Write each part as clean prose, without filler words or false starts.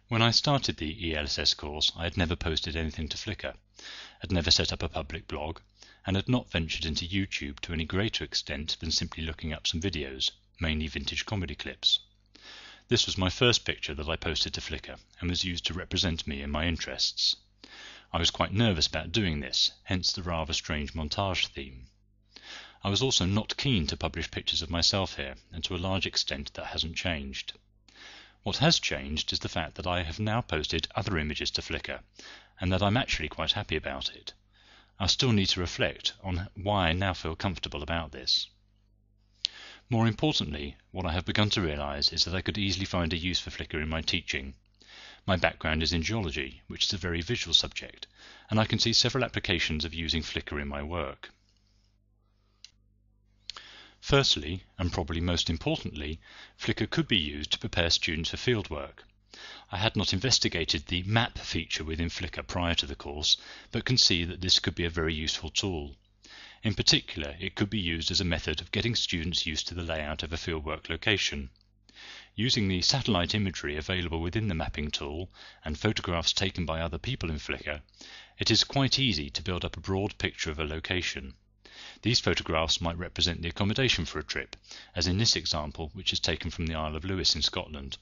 When I started the ELSS course, I had never posted anything to Flickr, had never set up a public blog, and had not ventured into YouTube to any greater extent than simply looking up some videos, mainly vintage comedy clips. This was my first picture that I posted to Flickr and was used to represent me and my interests. I was quite nervous about doing this, hence the rather strange montage theme. I was also not keen to publish pictures of myself here, and to a large extent that hasn't changed. What has changed is the fact that I have now posted other images to Flickr, and that I'm actually quite happy about it. I still need to reflect on why I now feel comfortable about this. More importantly, what I have begun to realise is that I could easily find a use for Flickr in my teaching. My background is in geology, which is a very visual subject, and I can see several applications of using Flickr in my work. Firstly, and probably most importantly, Flickr could be used to prepare students for fieldwork. I had not investigated the map feature within Flickr prior to the course, but can see that this could be a very useful tool. In particular, it could be used as a method of getting students used to the layout of a fieldwork location. Using the satellite imagery available within the mapping tool and photographs taken by other people in Flickr, it is quite easy to build up a broad picture of a location. These photographs might represent the accommodation for a trip, as in this example, which is taken from the Isle of Lewis in Scotland.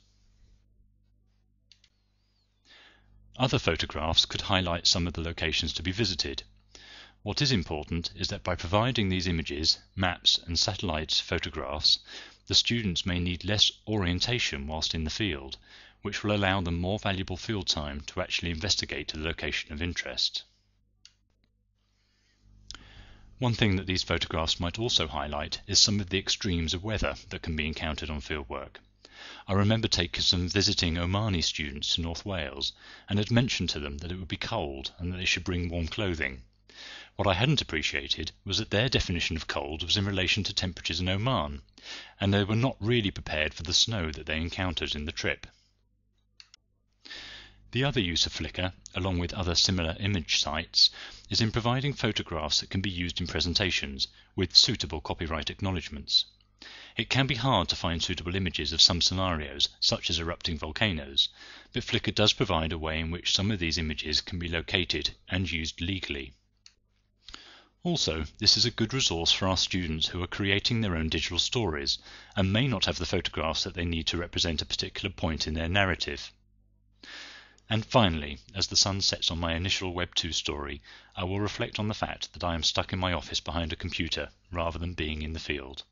Other photographs could highlight some of the locations to be visited. What is important is that by providing these images, maps and satellite photographs, the students may need less orientation whilst in the field, which will allow them more valuable field time to actually investigate the location of interest. One thing that these photographs might also highlight is some of the extremes of weather that can be encountered on fieldwork. I remember taking some visiting Omani students to North Wales and had mentioned to them that it would be cold and that they should bring warm clothing. What I hadn't appreciated was that their definition of cold was in relation to temperatures in Oman, and they were not really prepared for the snow that they encountered in the trip. The other use of Flickr, along with other similar image sites, is in providing photographs that can be used in presentations with suitable copyright acknowledgements. It can be hard to find suitable images of some scenarios, such as erupting volcanoes, but Flickr does provide a way in which some of these images can be located and used legally. Also, this is a good resource for our students who are creating their own digital stories and may not have the photographs that they need to represent a particular point in their narrative. And finally, as the sun sets on my initial Web 2 story, I will reflect on the fact that I am stuck in my office behind a computer rather than being in the field.